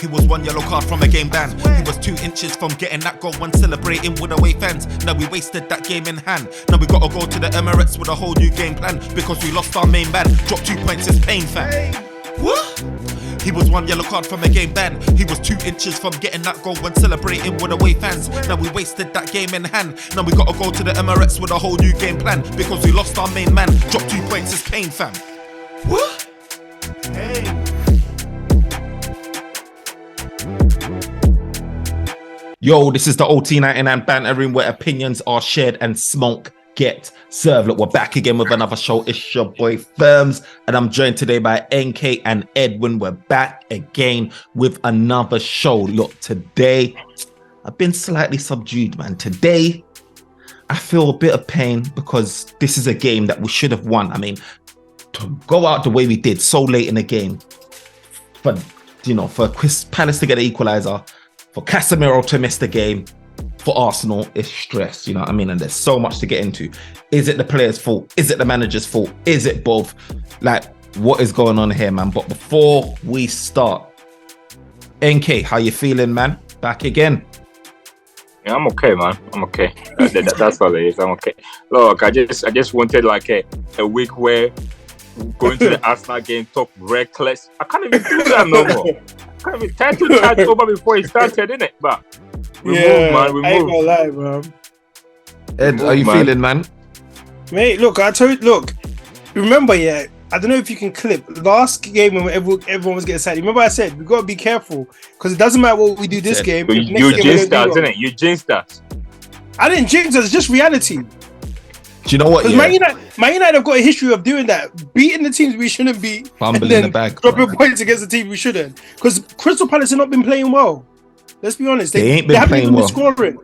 He was one yellow card from a game ban. He was 2 inches from getting that goal when celebrating with away fans. Now we wasted that game in hand. Now we gotta go to the Emirates with a whole new game plan because we lost our main man. Dropped 2 points is pain, fam. What? He was one yellow card from a game ban. He was 2 inches from getting that goal when celebrating with away fans. Now we wasted that game in hand. Now we gotta go to the Emirates with a whole new game plan because we lost our main man. Dropped 2 points is pain, fam. What? Hey. Yo, this is the OT99 Banter Room where opinions are shared and smoke get served. Look, we're back again with another show. It's your boy Firms, and I'm joined today by NK and Edwin. We're back again with another show. Look, today I've been slightly subdued, man. Today I feel a bit of pain because this is a game that we should have won. I mean, to go out the way we did so late in the game, for Palace to get an equalizer, for Casemiro to miss the game, for Arsenal, it's stress, you know what I mean? And there's so much to get into. Is it the player's fault? Is it the manager's fault? Is it both? Like, what is going on here, man? But before we start, NK, how you feeling, man? Back again. Yeah, I'm okay, man. I'm okay. That's all it is. I'm okay. Look, I just wanted like a week where going to the Arsenal game, talk reckless. I can't even do that no more. I can't even time to charge over before it started, innit? But we move, man. We I ain't move. gonna lie, bro. Ed, how you feeling, man? Mate, look, remember, I don't know if you can clip last game when everyone was getting excited. Remember I said we gotta be careful because it doesn't matter what we do this game. You jinxed us, innit? You jinxed us. I didn't jinx us, it's just reality. Do you know what? Man United have got a history of doing that, beating the teams we shouldn't beat, Fumbling and then the bag, dropping points against the team we shouldn't. Because Crystal Palace have not been playing well. Let's be honest, they ain't been playing well. Scoring.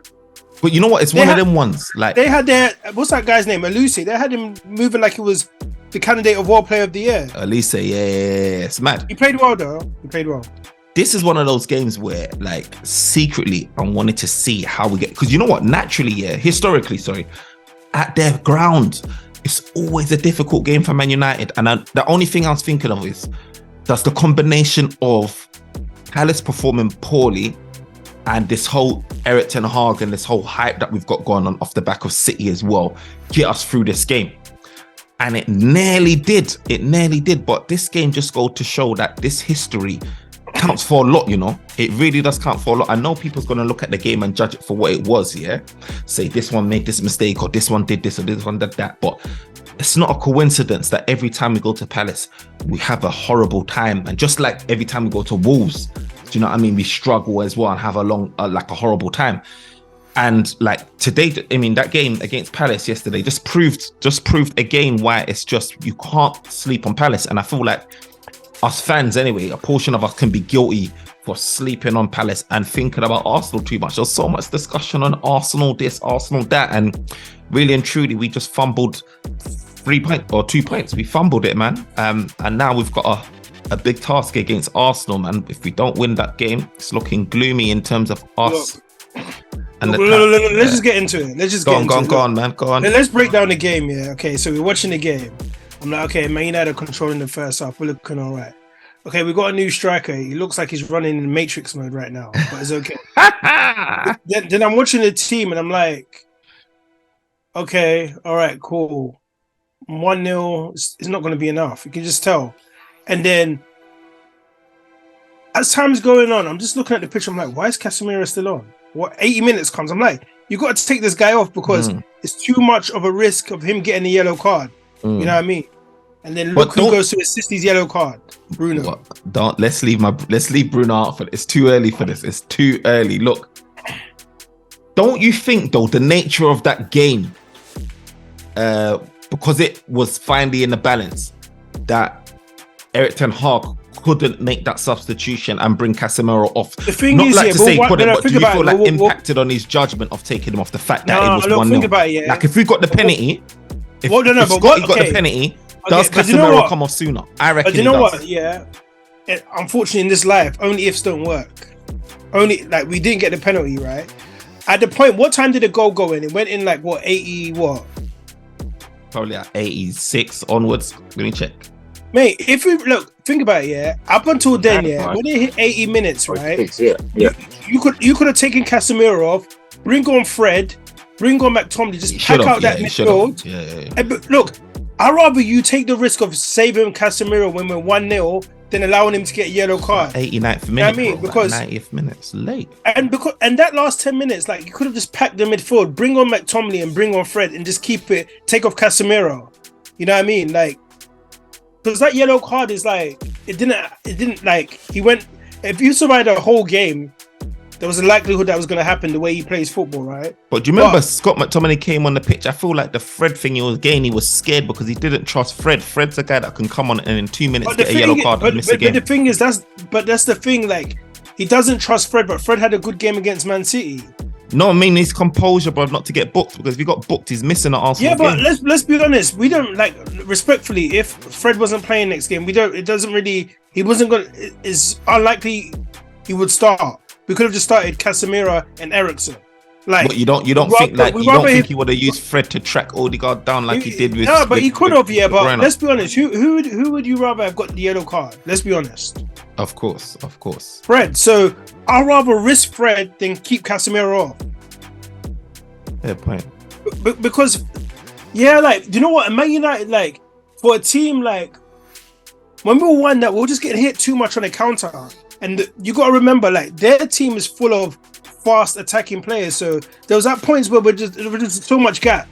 But you know what? It's one of them ones. Like they had their what's that guy's name? Lucy. They had him moving like he was the candidate of World Player of the Year. Elise, yeah, it's mad. He played well though. This is one of those games where, like, secretly, I wanted to see how we get. Because you know what? Naturally, historically, at their ground, it's always a difficult game for Man United. And the only thing I was thinking of is, does the combination of Palace performing poorly and this whole Eric Ten Hag and this whole hype that we've got going on off the back of City as well get us through this game? And it nearly did. But this game just goes to show that this history counts for a lot, you know. It really does count for a lot. I know people's going to look at the game and judge it for what it was, say this one made this mistake or this one did this or this one did that. But it's not a coincidence that every time we go to Palace, we have a horrible time. And just like every time we go to Wolves, do you know what I mean? We struggle as well and have a horrible time. And like today, I mean, that game against Palace yesterday just proved again why it's just, you can't sleep on Palace. And I feel like us fans anyway, a portion of us can be guilty for sleeping on Palace and thinking about Arsenal too much. There's so much discussion on Arsenal this, Arsenal that, and really and truly, we just fumbled 3 points or 2 points. We fumbled it, man. And now we've got a big task against Arsenal, man. If we don't win that game, it's looking gloomy in terms of us. Let's just get into it. Go on, man. Let's break down the game, Okay, so we're watching the game. I'm like, okay, Man United are controlling the first half. We're looking all right. Okay, we got a new striker. He looks like he's running in Matrix mode right now, but it's okay. then I'm watching the team and I'm like, okay, all right, cool. 1-0 is not going to be enough. You can just tell. And then as time's going on, I'm just looking at the picture. I'm like, why is Casemiro still on? 80 minutes comes. I'm like, you got to take this guy off because it's too much of a risk of him getting a yellow card. You know what I mean? And then look who goes to assist his yellow card. Bruno. Let's leave Bruno out for this. It's too early for this. It's too early. Look, don't you think though the nature of that game, because it was finally in the balance, that Eric Ten Hag couldn't make that substitution and bring Casemiro off. The thing do you feel like impacted on his judgment of taking him off the fact that it was 1-0? Think about it, Like if we got the penalty, got the penalty, does Casemiro come off sooner? I reckon. But you know what? Yeah. Unfortunately, in this life, only ifs don't work. Only like we didn't get the penalty, right? At the point, what time did the goal go in? It went in like 80 what? Probably at 86 onwards. Let me check. Mate, if we think about it, yeah. Up until then, yeah, man. when they hit 80 minutes, right? Yeah. You could have taken Casemiro off, bring on Fred, bring on McTominay, just pack out that midfield. Yeah. But look, I'd rather you take the risk of saving Casemiro when we're 1-0 than allowing him to get a yellow card. 89th minute, You know what I mean? bro, Because 90th minute's late. and that last 10 minutes, like you could have just packed the midfield, bring on McTominay and bring on Fred, and just take off Casemiro. You know what I mean? Like, because that yellow card is like it didn't like he went. If you survived a whole game, there was a likelihood that was going to happen the way he plays football, right? But do you remember Scott McTominay came on the pitch? I feel like the Fred thing he was getting, he was scared because he didn't trust Fred. Fred's a guy that can come on and in 2 minutes get a yellow card and miss a game. But the thing is, that's the thing. Like, he doesn't trust Fred, but Fred had a good game against Man City. No, I mean his composure, bro, not to get booked, because if he got booked, he's missing an Arsenal game. But let's be honest. We don't, like, respectfully, if Fred wasn't playing next game, he wasn't going to, it's unlikely he would start. We could have just started Casemiro and Eriksen. Like, but you don't think he would have used Fred to track Odegaard down like he did with? No, but he could have. Yeah, but Brenner. Let's be honest. Who would you rather have got the yellow card? Let's be honest. Of course. Fred. So I'd rather risk Fred than keep Casemiro off. Fair point. Because, yeah, like, do you know what? Man United, like, for a team like when we were 1-0, we were just getting hit too much on the counter. And you got to remember, like, their team is full of fast attacking players. So there was at points where there was just so much gap.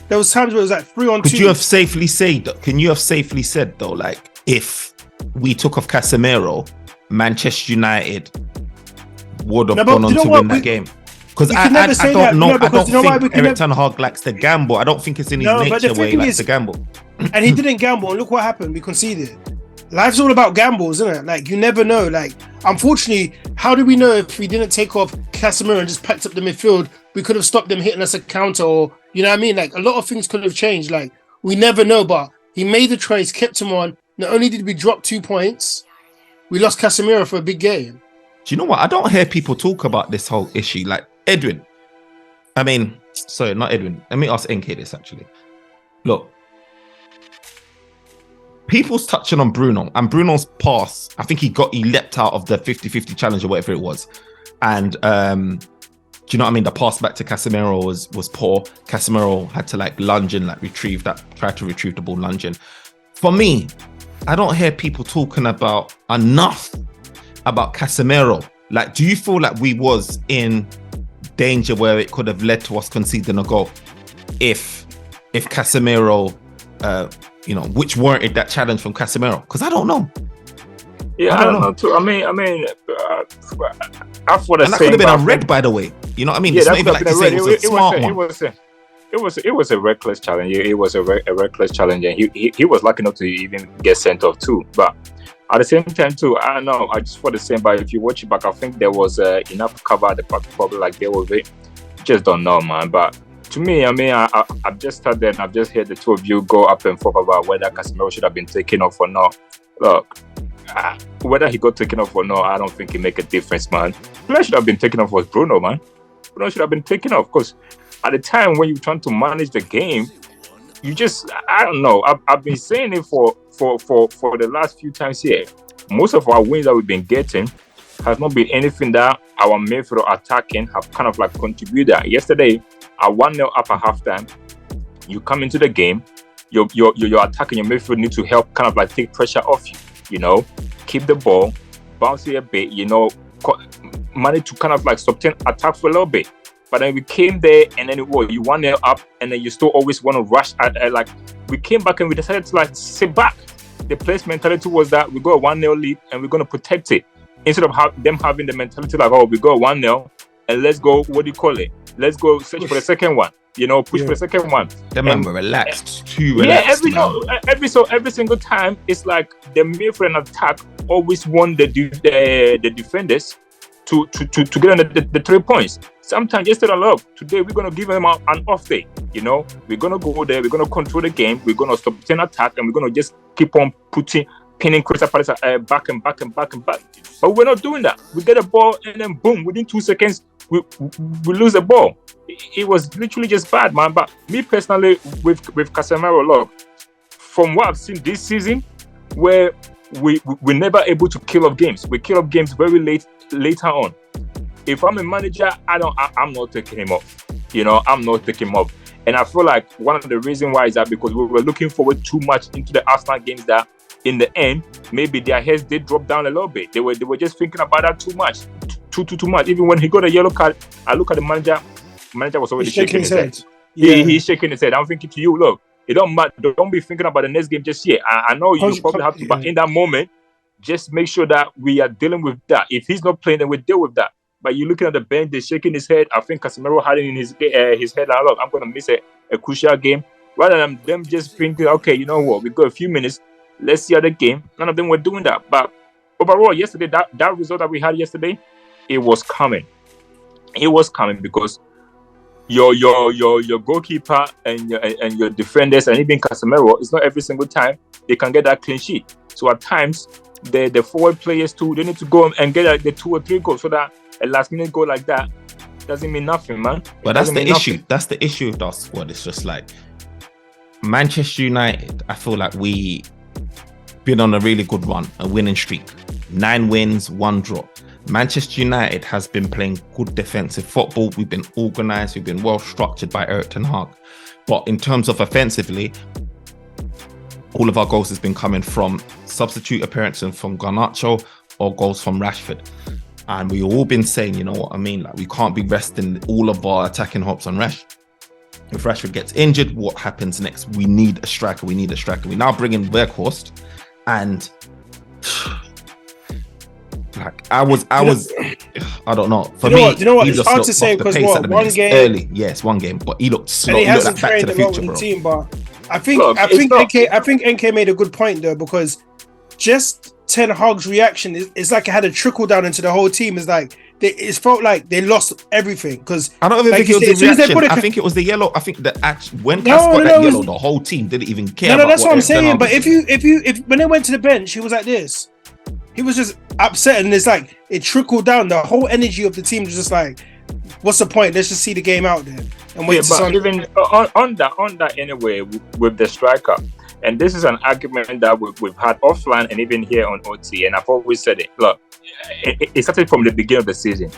There was times where it was like 3-on-2. Can you have safely said though, like, if we took off Casemiro, Manchester United would have gone on to win that game? Because I don't think Erik Ten Hag likes to gamble. I don't think it's in his nature where he likes to gamble. And he didn't gamble. And look what happened. We conceded. Life's all about gambles, isn't it? Like, you never know. Like, unfortunately, how do we know if we didn't take off Casemiro and just packed up the midfield, we could have stopped them hitting us a counter, or, you know what I mean? Like, a lot of things could have changed. Like, we never know, but he made the choice, kept him on. Not only did we drop 2 points, we lost Casemiro for a big game. Do you know what? I don't hear people talk about this whole issue. Like, Edwin. I mean, sorry, not Edwin. Let me ask NK this, actually. Look. People's touching on Bruno, and Bruno's pass, I think he leapt out of the 50-50 challenge or whatever it was. And do you know what I mean? The pass back to Casemiro was poor. Casemiro had to like lunge and like try to retrieve the ball lunging. For me, I don't hear people talking about enough about Casemiro. Like, do you feel like we was in danger where it could have led to us conceding a goal if Casemiro which warranted that challenge from Casemiro? Because I don't know. Yeah, I don't know too. I mean, that's what I and that could have been a red, by the way. You know what I mean? Yeah, it's not even like to say it was a smart one. It was a reckless challenge. It was a reckless challenge, and he was lucky not to even get sent off too. But at the same time too, I don't know. I just thought the same. But if you watch it back, I think there was enough cover at the back, probably like there was it. Just don't know, man. But to me, I mean, I've just started and I've just heard the two of you go up and forth about whether Casemiro should have been taken off or not. Look, whether he got taken off or not, I don't think it make a difference, man. Who should have been taken off was Bruno, man. Bruno should have been taken off because at the time when you're trying to manage the game, you just, I don't know. I've been saying it for the last few times here. Most of our wins that we've been getting has not been anything that our midfield attacking have kind of like contributed. Yesterday, at 1-0 up at halftime, you come into the game, your attacking, your midfield need to help kind of like take pressure off you, keep the ball, bounce it a bit, manage to kind of like sustain attacks for a little bit. But then we came there and then you 1-0 up and then you still always want to rush at like, we came back and we decided to like sit back. The players' mentality was that we got a 1-0 lead and we're going to protect it. Instead of them having the mentality like, oh, we got 1-0 and let's go, let's go search for the second one. Push for the second one. The man were relaxed, too relaxed. Yeah, every single time, it's like the midfield and attack always want the defenders to get on the 3 points. Sometimes yesterday, look, today we're gonna give them an off day. We're gonna go there, we're gonna control the game, we're gonna stop 10 attack, and we're gonna just keep on pinning Crystal Palace back and back and back and back. But we're not doing that. We get a ball and then boom, within 2 seconds, we lose the ball. It was literally just bad, man. But me personally, with Casemiro, look, from what I've seen this season, where we're never able to kill off games. We kill off games very later on. If I'm a manager, I'm not taking him off. I'm not taking him off. And I feel like one of the reasons why is that because we were looking forward too much into the Arsenal games that in the end, maybe their heads did drop down a little bit. They were just thinking about that too much. Too much. Even when he got a yellow card, I look at the manager was already shaking his head. Yeah. He's shaking his head. I'm thinking to you, look, it don't matter. Don't be thinking about the next game just yet. I know you probably have to, but in that moment, just make sure that we are dealing with that. If he's not playing, then we deal with that. But you're looking at the bench, they're shaking his head. I think Casemiro had it in his head. Like, look, I'm going to miss a crucial game. Rather than them just thinking, okay, you know what, we got a few minutes. Let's see how the game. None of them were doing that. But overall, yesterday, that result that we had yesterday, it was coming. It was coming because your goalkeeper and your defenders and even Casemiro, it's not every single time they can get that clean sheet. So at times, the forward players too, they need to go and get the 2 or 3 goals so that a last minute goal like that doesn't mean nothing, man. But that's the issue. That's the issue with our squad. It's just like Manchester United. I feel like we been on a really good run, a winning streak. 9 wins, 1 draw. Manchester United has been playing good defensive football. We've been organised. We've been well structured by Erik ten Hag. But in terms of offensively, all of our goals has been coming from substitute appearances from Garnacho or goals from Rashford. And we've all been saying, you know what I mean? Like, we can't be resting all of our attacking hopes on Rashford. If Rashford gets injured, what happens next? We need a striker. We now bring in Weghorst, and like I don't know. For me, you know what? It's hard to say because one game early, yes, one game, but he looked slow. And he hasn't trained a lot with the team, but I think NK made a good point though, because just Ten Hag's reaction is like it had a trickle down into the whole team. It's like it felt like they lost everything because I don't even think it was the reaction. I think it was the yellow. I think when Cass got that yellow, the whole team didn't even care. No, that's what I'm saying. But if when they went to the bench, he was like this. He was just upset, and it's like it trickled down. The whole energy of the team was just like, "What's the point? Let's just see the game out there and wait." Yeah, but even on that anyway, with the striker. And this is an argument that we've had offline and even here on OT. And I've always said it. Look, it started from the beginning of the season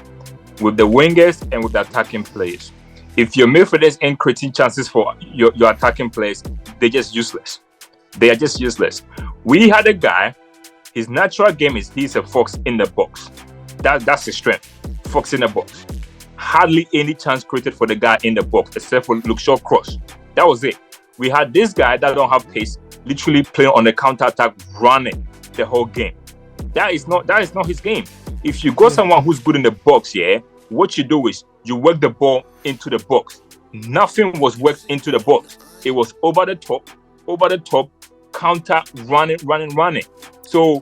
with the wingers and with the attacking players. If your midfielders ain't creating chances for your attacking players, they're just useless. They are just useless. We had a guy, his natural game is he's a fox in the box. That's his strength. Fox in the box. Hardly any chance created for the guy in the box except for Luke Shaw cross. That was it. We had this guy that don't have pace, literally playing on the counter-attack, running the whole game. That is not his game. If you got someone who's good in the box, what you do is you work the ball into the box. Nothing was worked into the box. It was over the top, counter, running. So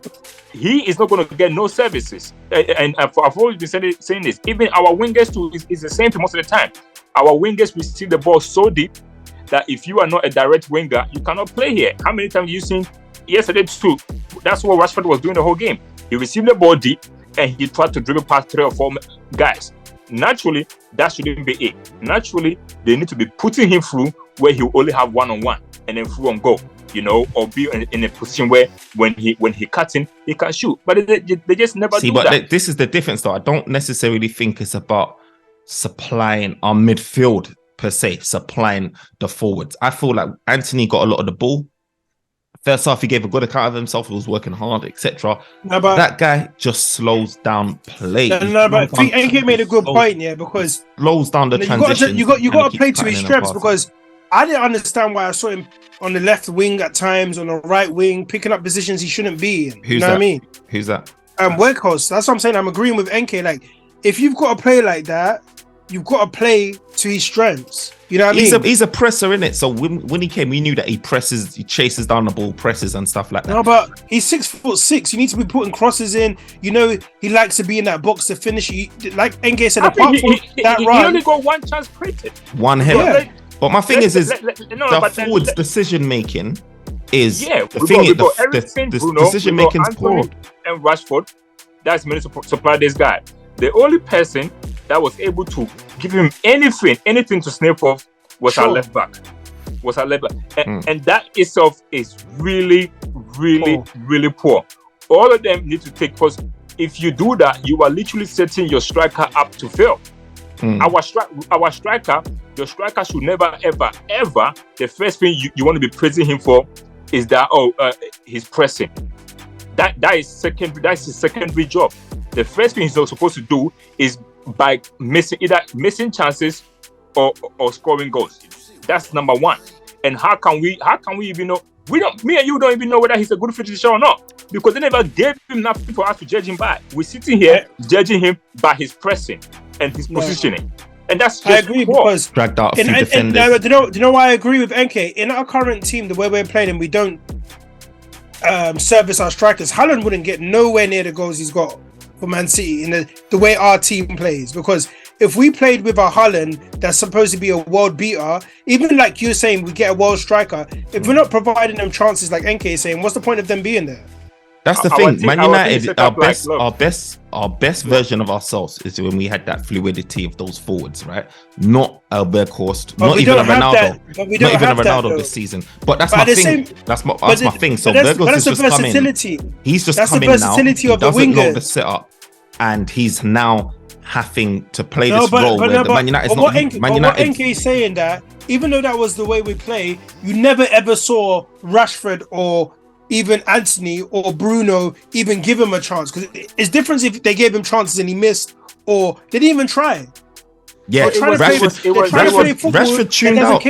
he is not going to get no services. And I've always been saying this. Even our wingers too is the same thing most of the time. Our wingers receive the ball so deep that if you are not a direct winger, you cannot play here. How many times have you seen yesterday too? That's what Rashford was doing the whole game. He received the ball deep and he tried to dribble past 3 or 4 guys. Naturally, that shouldn't be it. Naturally, they need to be putting him through where he will only have 1-on-1 and then through on goal, or be in a position where when he cuts in, he can shoot. But they just never do that. But this is the difference though. I don't necessarily think it's about supplying our midfield per se, supplying the forwards. I feel like Anthony got a lot of the ball. First half, he gave a good account of himself. He was working hard, etc. That guy just slows down play. But I think NK made a good point, because slows down the transition. You got to play to his strengths, because I didn't understand why I saw him on the left wing at times, on the right wing, picking up positions he shouldn't be in. What I mean? Who's that? Weghorst. That's what I'm saying. I'm agreeing with NK. Like, if you've got to play like that, you've got to play to his strengths. You know what I mean? He's a presser, innit? So when he came, we knew that he chases down the ball, presses and stuff like that. No, but he's 6'6". You need to be putting crosses in. He likes to be in that box to finish. Like NK said, apart from that run, he only got 1 chance created. One header. Yeah. But my thing is the forwards' decision making is the decision making is poor. And Rashford, that's meant to supply this guy. The only person that was able to give him anything to snap off was our left back. was at level, and that itself is really, really poor. All of them need to take, because if you do that, you are literally setting your striker up to fail. Our striker, your striker should never, ever, ever. The first thing you want to be praising him for is that he's pressing. That is secondary. That's his secondary job. The first thing he's supposed to do is by either missing chances or scoring goals. That's number one. And how can we even know? Me and you don't even know whether he's a good finisher or not, because they never gave him nothing for us to judge him by. We're sitting here judging him by his pressing and his positioning. And that's just I agree poor. because dragged out a few defenders. Do you know why I agree with NK? In our current team, the way we're playing, and we don't service our strikers. Haaland wouldn't get nowhere near the goals he's got for Man City in the way our team plays. Because if we played with a Haaland that's supposed to be a world beater, even like you're saying, we get a world striker. If we're not providing them chances, like NK is saying, what's the point of them being there? That's the thing. Man United, our best version of ourselves is when we had that fluidity of those forwards, right? Not a Weghorst, not even a Ronaldo, not even a Ronaldo this season. But that's my thing. That's my thing. So Weghorst is just coming. He's just coming now. He doesn't know the setup, and he's now having to play this role where the Man United is not. What NK is saying that even though that was the way we play, you never ever saw Rashford or even Anthony or Bruno even give him a chance, because it's different if they gave him chances and he missed, or they didn't even try. Yeah, Rashford tuned out. Rashford tuned out.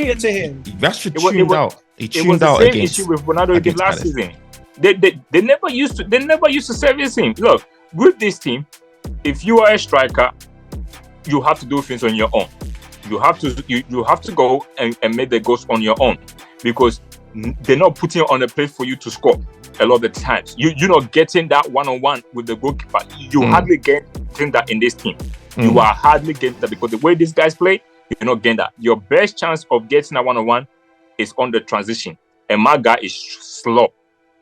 He tuned out against. Issue with Ronaldo again last season. They never used to service him. Look, with this team, if you are a striker, you have to do things on your own. You have to go and make the goals on your own, because they're not putting it on the plate for you to score a lot of the times. You're not getting that one-on-one with the goalkeeper. You hardly getting that in this team. You are hardly getting that, because the way these guys play, you're not getting that. Your best chance of getting a one-on-one is on the transition. And my guy is slow.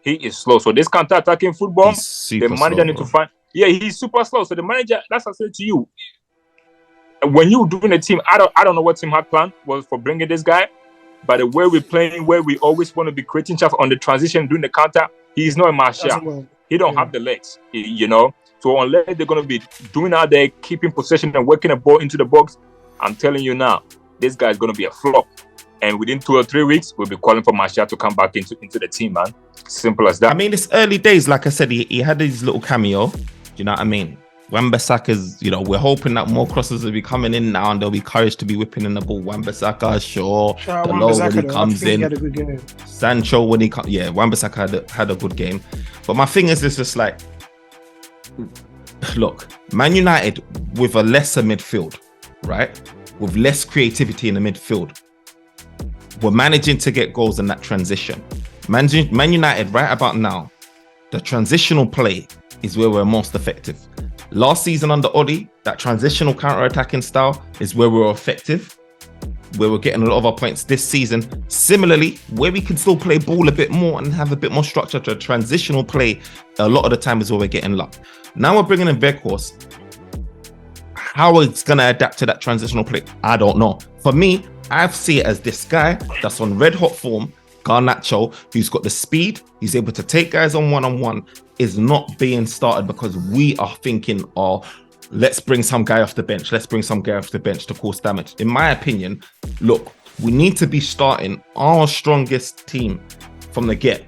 He is slow. So this counter-attacking football, the manager need to find. Yeah, he's super slow. So the manager, that's what I said to you. When you're doing a team, I don't know what team had planned was for bringing this guy. But the way we're playing, where we always want to be creating chances on the transition, doing the counter, he's not a Martial. He don't have the legs, you know. So unless they're going to be doing out there, keeping possession and working the ball into the box, I'm telling you now, this guy's going to be a flop. And within 2 or 3 weeks, we'll be calling for Martial to come back into the team, man. Simple as that. I mean, it's early days. Like I said, he had his little cameo. Do you know what I mean? Wan-Bissaka's, we're hoping that more crosses will be coming in now and there'll be courage to be whipping in the ball. Wan-Bissaka, sure. Dalot when he comes in. Sancho when he comes. Yeah, Wan-Bissaka had a good game. But my thing is, it's just like, look, Man United with a lesser midfield, right? With less creativity in the midfield, we're managing to get goals in that transition. Man United right about now, the transitional play is where we're most effective. Last season under Oli, that transitional counter-attacking style is where we're effective, where we're getting a lot of our points this season. Similarly, where we can still play ball a bit more and have a bit more structure to a transitional play, a lot of the time is where we're getting luck. Now we're bringing in Weghorst. How it's going to adapt to that transitional play, I don't know. For me, I see it as this guy that's on red-hot form, Garnacho, who's got the speed, he's able to take guys on one-on-one, is not being started because we are thinking, let's bring some guy off the bench. Let's bring some guy off the bench to cause damage. In my opinion, look, we need to be starting our strongest team from the get.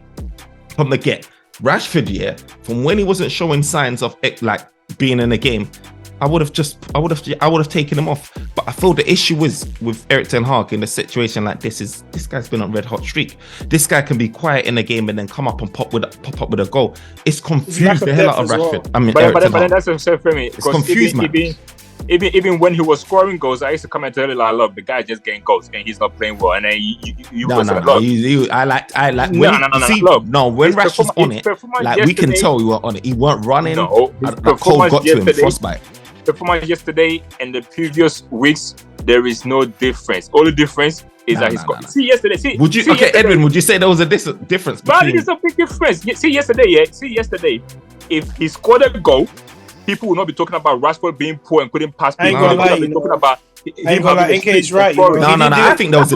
Rashford, yeah, from when he wasn't showing signs of like being in a game, I would have taken him off. But I feel the issue is with Erik ten Hag in a situation like this guy's been on red hot streak. This guy can be quiet in the game and then come up and pop up with a goal. It's confused the hell out of Rashford. Well. I mean, but that's what for me. It's confused, man. Even when he was scoring goals, I used to come and tell you like, look, the guy just getting goals and he's not playing well. And then I like. When Rash was on it, like we can tell he weren't on it. He weren't running. No, cold got to him, frostbite. Performance yesterday and the previous weeks, there is no difference. Only difference is that he's got. See yesterday. Edwin, would you say there was a difference? But there's a big difference. See yesterday, if he scored a goal, people will not be talking about Rashford being poor and couldn't pass. People will be talking about I ain't gonna lie, NK is right. No. I think there was.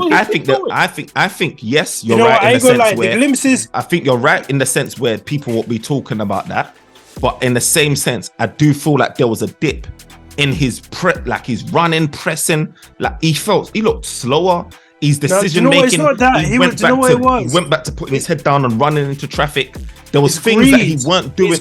I think yes, you're right in the sense where the glimpses. I think you're right in the sense where people will be talking about that, but in the same sense, I do feel like there was a dip in his like he's running, pressing, like he looked slower. His decision making. He went back to putting his head down and running into traffic. There was things that he weren't doing,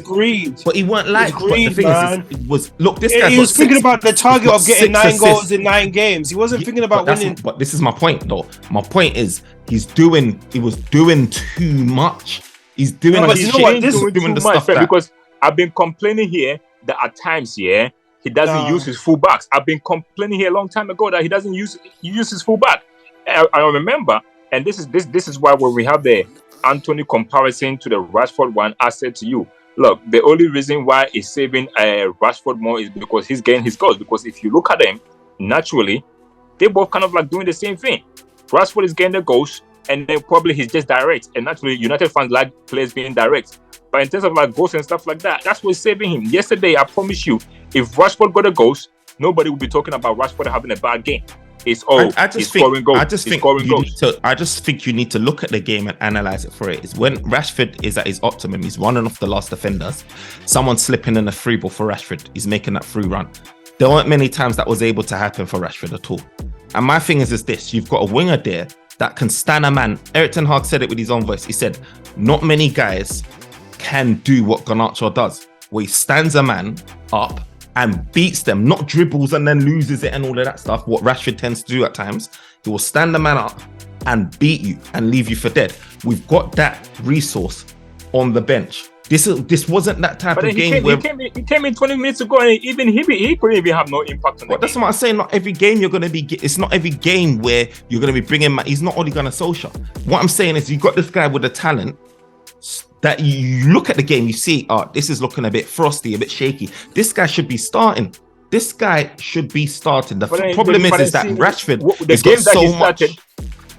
but he weren't like. But the thing is, it was look. This guy. He was thinking about the target of getting 9 goals in 9 games. He wasn't thinking about winning. But this is my point, though. My point is, he was doing too much. He's doing. But you know what? This is doing the stuff because I've been complaining here that at times, he doesn't use his fullbacks. I've been complaining here a long time ago that he doesn't use his fullback. I remember, and this is why when we have the Anthony comparison to the Rashford one, I said to you, look, the only reason why he's saving Rashford more is because he's getting his goals. Because if you look at them, naturally, they both kind of like doing the same thing. Rashford is getting the goals, and then probably he's just direct. And naturally, United fans like players being direct. But in terms of like goals and stuff like that, that's what's saving him. Yesterday, I promise you, if Rashford got the goals, nobody would be talking about Rashford having a bad game. It's all scoring goals. I just think you need to look at the game and analyze it for it. It's when Rashford is at his optimum, he's running off the last defenders. Someone's slipping in a free ball for Rashford. He's making that free run. There weren't many times that was able to happen for Rashford at all. And my thing is this: you've got a winger there that can stand a man. Eric Ten Hag said it with his own voice. He said, "Not many guys can do what Garnacho does, where he stands a man up and beats them, not dribbles and then loses it and all of that stuff, what Rashford tends to do at times. He will stand the man up and beat you and leave you for dead. We've got that resource on the bench. This wasn't that type of game where... He came in 20 minutes ago and even he couldn't even have no impact on the game. That's what I'm saying. Not every game you're going to be... It's not every game where you're going to be bringing... He's not only going to Solskjaer. What I'm saying is you've got this guy with the talent that you look at the game, you see, this is looking a bit frosty, a bit shaky. This guy should be starting. The problem is that Rashford has got so much.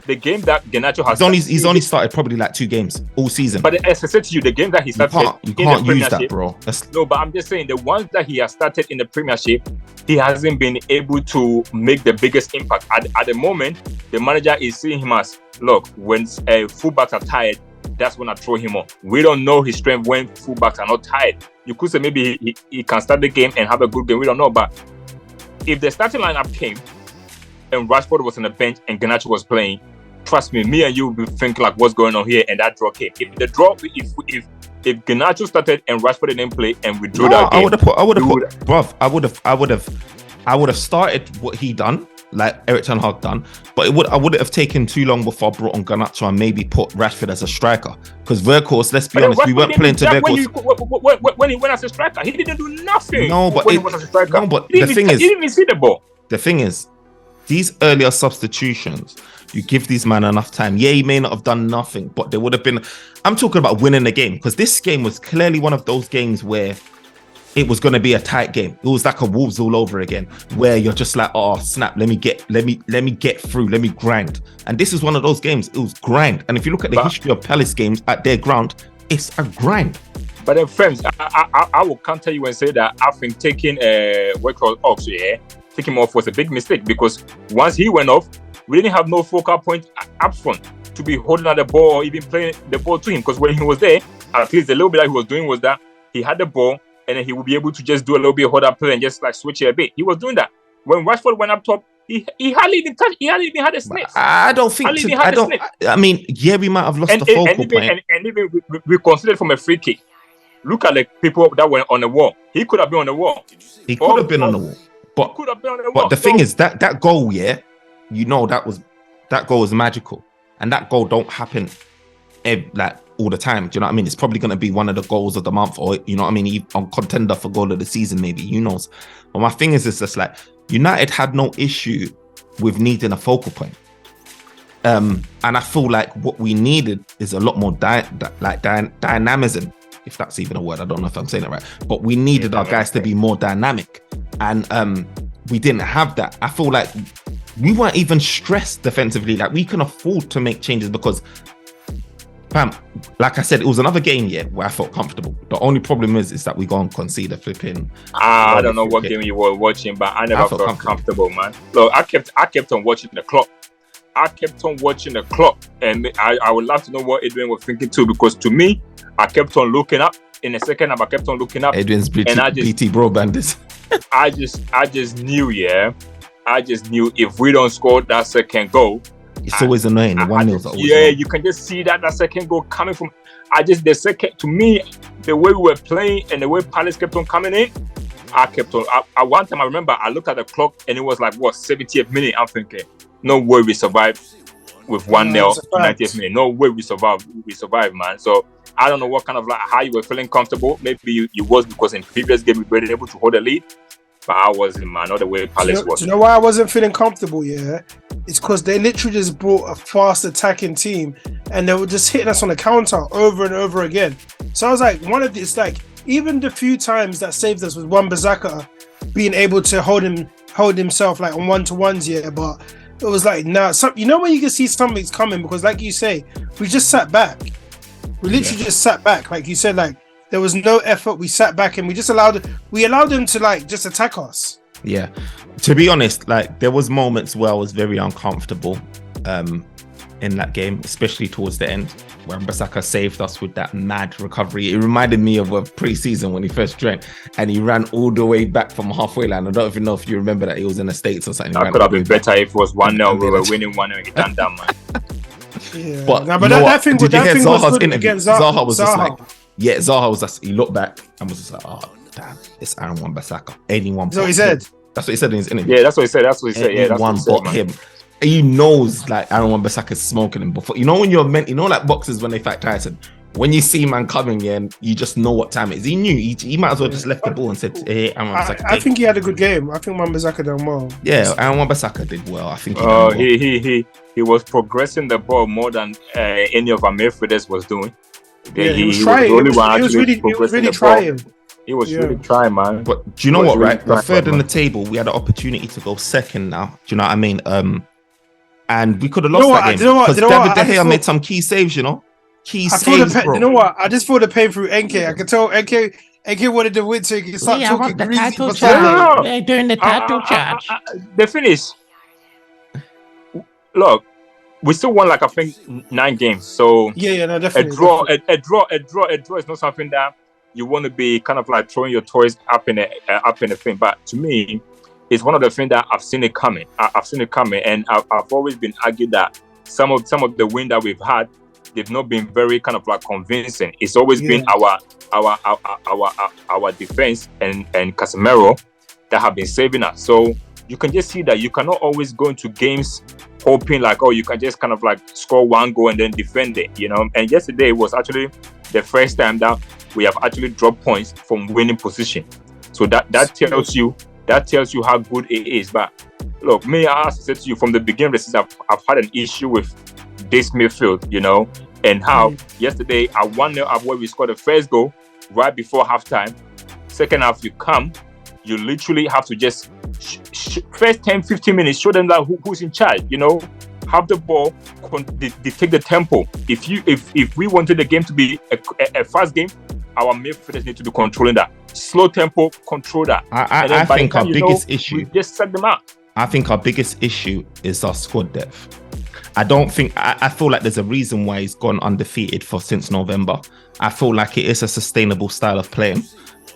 The game that Garnacho has he's only started probably like 2 games all season. But as I said to you, the game that he started you can't use that, bro. No, but I'm just saying the ones that he has started in the Premiership, he hasn't been able to make the biggest impact. At the moment, the manager is seeing him as, look, when fullbacks are tired, that's when I throw him on. We don't know his strength when fullbacks are not tired. You could say maybe he can start the game and have a good game. We don't know. But if the starting lineup came and Rashford was on the bench and Garnacho was playing, trust me and you will think like, what's going on here? And that draw came. If Garnacho started and Rashford didn't play and we drew that game, I would have started what he done, like Eric Ten Hag done, but I wouldn't have taken too long before I brought on Garnacho and maybe put Rashford as a striker. Because Weghorst, let's be honest, we weren't playing to Weghorst. When he went as a striker, he didn't do nothing. No, but he was as a striker. No, but the thing is, he didn't even see the ball. The thing is, these earlier substitutions, you give these men enough time. Yeah, he may not have done nothing, but there would have been. I'm talking about winning the game, because this game was clearly one of those games where it was going to be a tight game. It was like a Wolves all over again, where you're just like, oh snap, let me get through, let me grind. And this is one of those games. It was grind. And if you look at the history of Palace games at their ground, it's a grind. But then, friends, I will counter you and say that I think taking Weghorst off, taking him off was a big mistake, because once he went off, we didn't have no focal point up front to be holding at the ball or even playing the ball to him. Because when he was there, at least the little bit that he was doing was that he had the ball and then he would be able to just do a little bit of hold up play and just like switch it a bit. He was doing that. When Rashford went up top, he hardly even touched. He hardly even had a sniff. I don't think. I mean, yeah, we might have lost the focal point. And even we considered from a free kick. Look at the people that were on the wall. He could have been on the wall. He could have been on the wall. But the thing is that goal, you know, that goal is magical, and that goal don't happen like all the time. Do you know what I mean? It's probably going to be one of the goals of the month, or you know what I mean, on contender for goal of the season, maybe. You know. But my thing is, it's just like United had no issue with needing a focal point, and I feel like what we needed is a lot more dynamism. If that's even a word, I don't know if I'm saying it right, but we needed our guys to be more dynamic, and we didn't have that. I feel like we weren't even stressed defensively. Like, we can afford to make changes, because Fam, like I said, it was another game, where I felt comfortable. The only problem is that we go and concede a flipping. I don't know what game you were watching, but I never felt comfortable, man. Look, I kept on watching the clock. And I would love to know what Edwin was thinking too, because to me, I kept on looking up. In the second half, I kept on looking up. Edwin's BT broadband is. I just knew if we don't score that second goal, it's always annoying. The 1-0. You can just see that second goal coming from. The second, to me, the way we were playing and the way Palace kept on coming in, I kept on. At one time, I remember I looked at the clock and it was like 70th minute. I'm thinking, no way we survived with 1-0 90th minute. No way we survived, man. So I don't know what kind of how you were feeling comfortable. Maybe you was because in previous game we were able to hold a lead. But I wasn't, man. Not the way Palace was. Do you know why I wasn't feeling comfortable? Yeah, it's because they literally just brought a fast attacking team, and they were just hitting us on the counter over and over again. So I was like, even the few times that saved us was Wan-Bissaka being able to hold himself like on 1-to-1s. Yeah, but it was like when you can see something's coming, because like you say, we just sat back. We literally just sat back, like you said, like. There was no effort. We sat back and we just allowed them to like just attack us. Yeah. To be honest, like there was moments where I was very uncomfortable in that game, especially towards the end, where Wan-Bissaka saved us with that mad recovery. It reminded me of a pre-season when he first joined and he ran all the way back from halfway line. I don't even know if you remember that. He was in the States or something. That could have been better if it was 1-0. We were winning 1-0. He done that, man. Yeah. But that thing was good against Zaha was just like, Zaha was just, he looked back and was just like, oh, damn, it's Aaron Wan-Bissaka. Anyone. That's what he said. That's what he said in his interview. Yeah, that's what he said. Anyone but him. He knows like Aaron Wan-Bissaka's smoking him before. You know when you're meant, like boxers when they fight Tyson, when you see man coming in, you just know what time it is. He knew. He might as well just left the ball and said, hey, Aaron Wan-Bissaka. I think he had a good game. I think Wan-Bissaka done well. Yeah, Aaron Wan-Bissaka did well. I think he was progressing the ball more than any of our midfielders was doing. He was trying. He was really trying. He was really trying, man. But do you know what, right? We're third in the table. We had an opportunity to go second now. Do you know what I mean? And we could have lost that game. Because David De Gea made some key saves, Key saves, bro. You know what? I just feel the pain through NK. I could tell NK wanted to win so he can start talking the greasy. title charge. They're doing the title charge. The finish. Look, we still won like I think 9 games. So no, definitely. A draw is not something that you want to be kind of like throwing your toys up in the thing. But to me, it's one of the things that I've seen it coming. And I've always been argued that some of the win that we've had, they've not been very kind of like convincing. It's always been our defense and Casemiro that have been saving us. So you can just see that you cannot always go into games hoping like, oh, you can just kind of like score one goal and then defend it, And yesterday was actually the first time that we have actually dropped points from winning position. So that tells you how good it is. But look, I said to you from the beginning of the season, I've had an issue with this midfield, and how yesterday at 1-0 up where we scored the first goal right before halftime. Second half, you literally have to just first 10-15 minutes show them that who's in charge. Have the ball, take the tempo. If we wanted the game to be a fast game, our midfielders need to be controlling that slow tempo, control that. I think our biggest issue, we just set them out. I think our biggest issue is our squad depth. I feel like there's a reason why he's gone undefeated since November. I feel like it is a sustainable style of playing.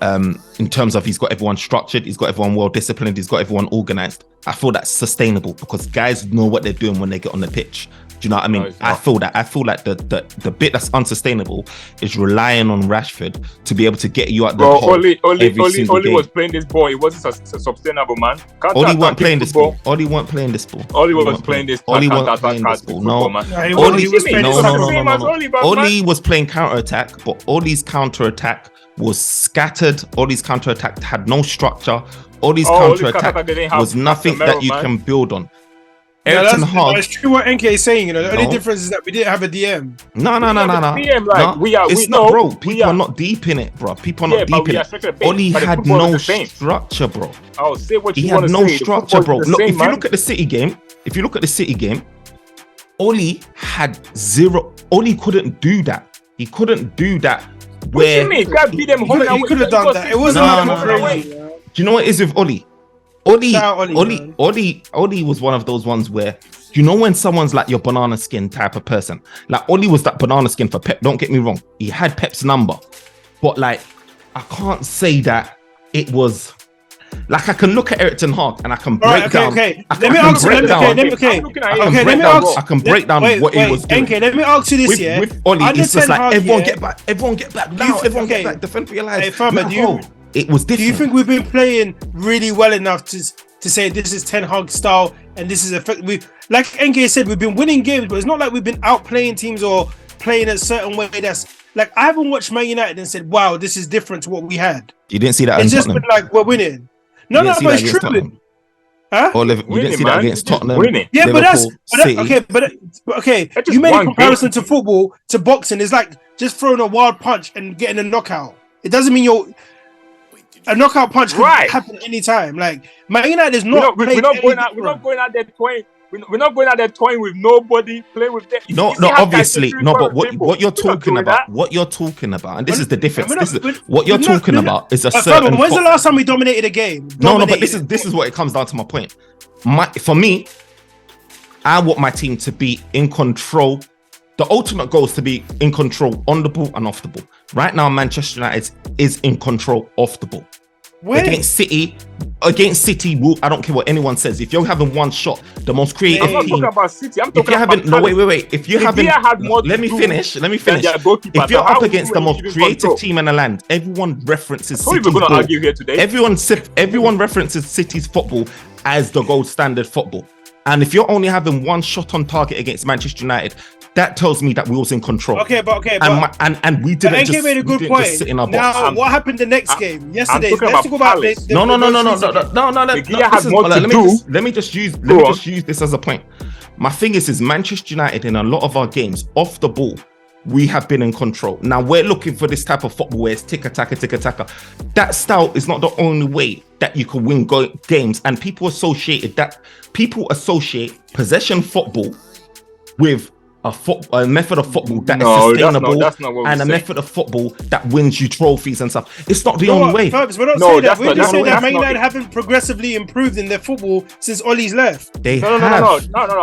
In terms of he's got everyone structured, he's got everyone well disciplined, he's got everyone organized. I feel that's sustainable because guys know what they're doing when they get on the pitch. Do you know what I mean? No, I feel like the bit that's unsustainable is relying on Rashford to be able to get you out the hole. Oli was playing this ball. It wasn't sustainable, man. Oli weren't playing this ball. Oli weren't playing this ball. Oli was playing this ball. Oli wasn't playing this ball. No. Oli was playing counter-attack, but Oli's counter-attack was scattered. Oli's counter-attack had no structure. Oli's counter-attack was nothing that you can build on. That's true what NK is saying. The only difference is that we didn't have a DM. No. DM, like, it's not, bro. People are not deep in it, bro. People are not deep in it. Oli had no structure, bro. Oh, say what you want to say. He had no structure, bro. Look, if you look at the City game, Oli had zero. Oli couldn't do that. He couldn't do that. What do you mean? God beat them home and He could have done that. It wasn't crazy. Do you know what it is with Oli? Oli was one of those ones where, you know, when someone's like your banana skin type of person, like Oli was that banana skin for Pep. Don't get me wrong, he had Pep's number, but like I can't say that it was like I can look at Eric Ten Hag and I can break down. Okay. Let me ask what he was doing. Okay, let me ask you this. With Oli, it's just like everyone get back now. Everyone get back. Defend for your lives. Hey, Farmer, it was different. Do you think we've been playing really well enough to say this is Ten Hag style and this is effective? Like NK said, we've been winning games, but it's not like we've been outplaying teams or playing a certain way. That's like I haven't watched Man United and said, "Wow, this is different to what we had." You didn't see that. It's just been like we're winning. No, but it's true. Tottenham. Huh? You didn't see that against Tottenham. Winning. Yeah, but okay. You made a comparison to football to boxing. It's like just throwing a wild punch and getting a knockout. It doesn't mean a knockout punch can happen anytime. Like Man United is not. We're not going out there toying. We're not going out there toying with nobody. Play with them. No, obviously, no. But what you're talking about, and this is the difference. What you're talking about is a certain. When's the last time we dominated a game? No, but this is what it comes down to. My point. For me, I want my team to be in control. The ultimate goal is to be in control on the ball and off the ball. Right now, Manchester United is in control off the ball. Against City, I don't care what anyone says. If you're having one shot, the most creative I'm not team. talking about City. I'm talking about wait. If you haven't, let me finish. If you're up against the most creative team in the land, everyone references City's we're going to argue here today. Everyone references City's football as the gold standard football. And if you're only having one shot on target against Manchester United, that tells me that we was in control. Okay. And we didn't just, made a good we point. Just sit in our box. Now, what happened the next game? Yesterday. Let's talk about No. Let me just use this as a point. My thing is Manchester United in a lot of our games off the ball, we have been in control. Now we're looking for this type of football where it's tick-a-taka. That style is not the only way that you can win games, and people associate possession football with a method of football that is sustainable and a method of football that wins you trophies and stuff. It's not the only way. We're not saying that Man United haven't progressively improved in their football since Ollie's left. They have. No.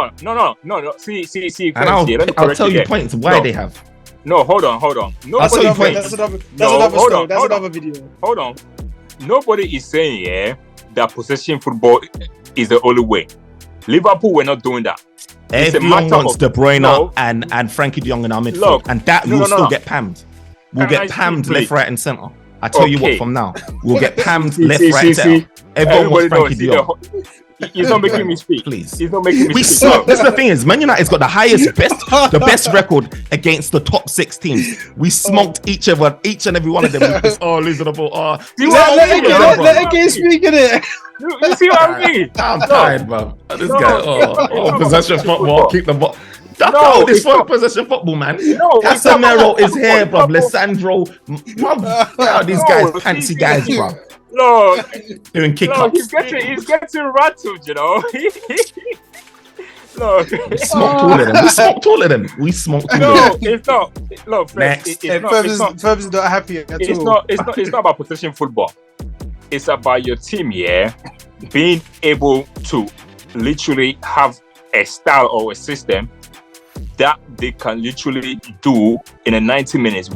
See. And I'll tell you points why they have. No, hold on. That's another video. Hold on. Nobody is saying that possession football is the only way. Liverpool were not doing that. Everyone wants De Bruyne and Frankie de Jong in our midfield, and that will still get pammed. We'll get pammed left, right, and centre. I tell you what, from now, we'll get pammed left, right, centre. Everyone wants Frankie de Jong. He's not making me speak. Please. He's not making me speak. This is the thing is, Man United's got the best record against the top 6 teams. We smoked each and every one of them. Losing the ball. Let it speak in it. You see what I mean? I'm tired, bro. This guy, possession football, keep the ball. This for possession football, man. Casemiro is here, bro. Lissandro, these guys, fancy guys, bro. No, doing kick-ups. He's getting rattled, you know. No, we smoked all of them. It's not. Look, next. Ferb's not happy at all. It's not about possession football. It's about your team, being able to literally have a style or a system that they can literally do in a 90 minutes,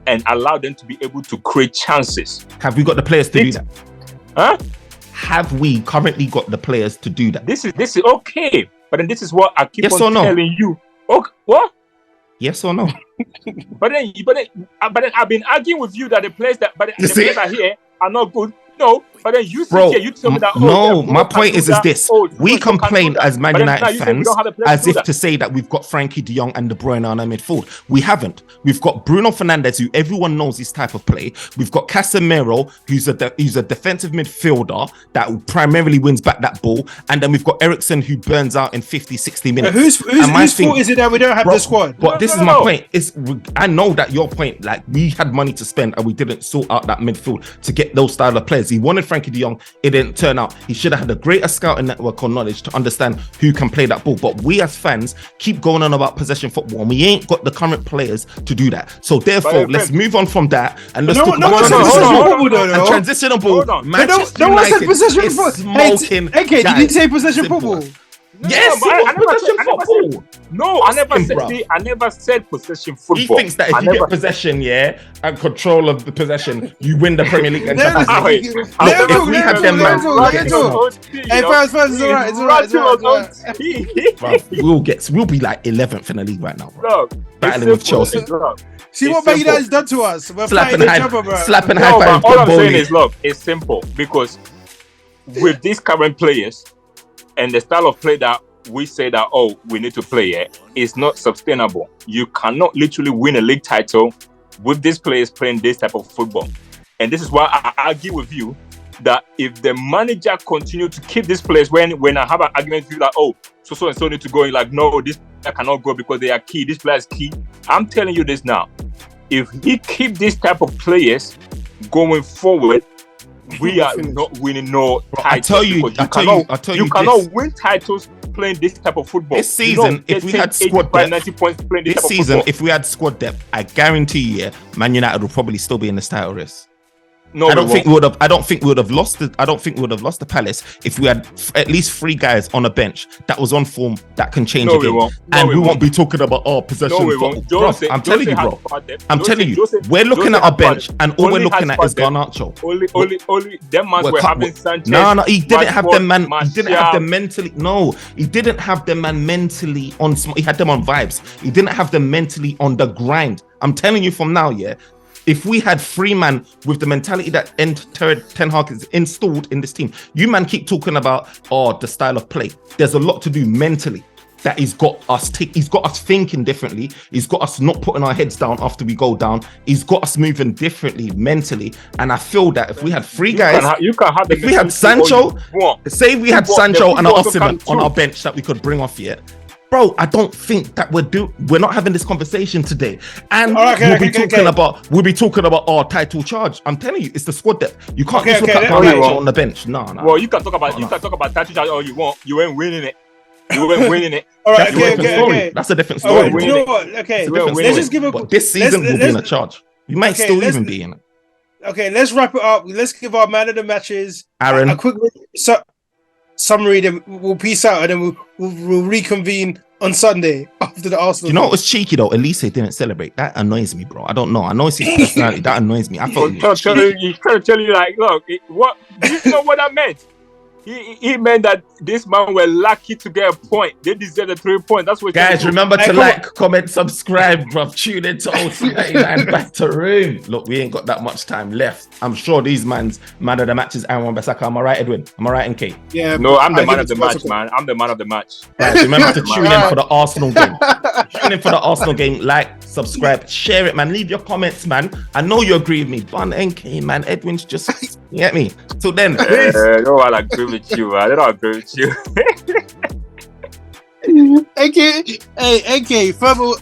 and allow them to be able to create chances. Have we got the players to do that? Huh? Have we currently got the players to do that? This is okay, but then this is what I keep telling you. Okay, what? Yes or no? but then I've been arguing with you that the players the players are here are not good. No, but then you sit here, you tell me that. No, my point is this: we complain as Man United fans as if to say that we've got Frankie de Jong and De Bruyne on our midfield. We haven't. We've got Bruno Fernandes, who everyone knows his type of play. We've got Casemiro, who's a defensive midfielder that primarily wins back that ball, and then we've got Eriksen, who burns out in 50, 60 minutes. Whose fault is it that we don't have the squad? But this is my point. I know that your point, like we had money to spend and we didn't sort out that midfield to get those style of players. players. He wanted Frankie de Jong. It didn't turn out. He should have had a greater scouting network or knowledge to understand who can play that ball. But we as fans keep going on about possession football, and we ain't got the current players to do that. So therefore, let's move on from that and let's talk about transitional ball. Manchester United is smoking. Okay, did you say possession football? Yes, I never said possession football. He thinks that if you get possession, and control of the possession, you win the Premier League. If we had them, man, we'll be like 11th in the league right now, bro. Battling with Chelsea. See what Man United's done to us. We're slapping high five. All I'm saying is, look, it's simple because with these current players. And the style of play that we say that, we need to play is not sustainable. You cannot literally win a league title with these players playing this type of football. And this is why I argue with you that if the manager continue to keep these players, when I have an argument with you that, so and so need to go in, like, no, this player cannot go because they are key. This player is key. I'm telling you this now. If he keep this type of players going forward, we are not winning no titles. You cannot win titles playing this type of football. This season, if we had squad depth, 90 points playing this season, if we had squad depth, I guarantee you, Man United will probably still be in the title race. No, I don't think we would have. I don't think we would have lost the Palace if we had at least 3 guys on a bench that was on form that can change a game. We won't be talking about possession. I'm telling you, bro. I'm telling you, we're looking at our bench, and all we're looking at is Garnacho. Only them man were having Sanchez. No, he didn't have them, man. He didn't have them mentally. No, he didn't have them, man. Mentally on. He had them on vibes. He didn't have them mentally on the grind. I'm telling you from now, if we had 3 man with the mentality that Ten Hag is installed in this team, you man keep talking about the style of play. There's a lot to do mentally that he's got us thinking differently. He's got us not putting our heads down after we go down. He's got us moving differently mentally. And I feel that if we had 3 guys, if we had Sancho, say we had Sancho and Osimhen on our bench that we could bring off here. Bro, I don't think that we're not having this conversation today. And we'll be talking about our title charge. I'm telling you, it's the squad depth. You can't just look at Garnacho on the bench. No. Well, you can talk about title charge all you want. You ain't winning it. All right, okay. That's a different story. You know what? Okay, let's just give But this season will be in a charge. We might still even be in it. Okay, let's wrap it up. Let's give our man of the matches. Aaron. A quick summary, then we'll peace out, and then we'll reconvene on Sunday after the Arsenal. You know what was cheeky though? Elise didn't celebrate. That annoys me, bro. I don't know. I know it's his personality. That annoys me. I thought he's trying to tell you, like, look, what do you know what that meant? He meant that this man were lucky to get a point. They deserve the 3 points. That's what. Guys, remember to like, comment, subscribe, bro. Tune in to OC99 Banter Room. Look, we ain't got that much time left. I'm sure these man of the matches. Aaron Wan-Bissaka. Am I right, Edwin? Am I right, NK? Yeah. No, I'm the man of the match, man. I'm the man of the match. Guys, remember to tune in for the Arsenal game. Tune in for the Arsenal game. Like, subscribe, share it, man. Leave your comments, man. I know you agree with me. Bun, NK, man. Edwin's just. You get me? So then, no, I agree with you. I don't agree with you. AK, further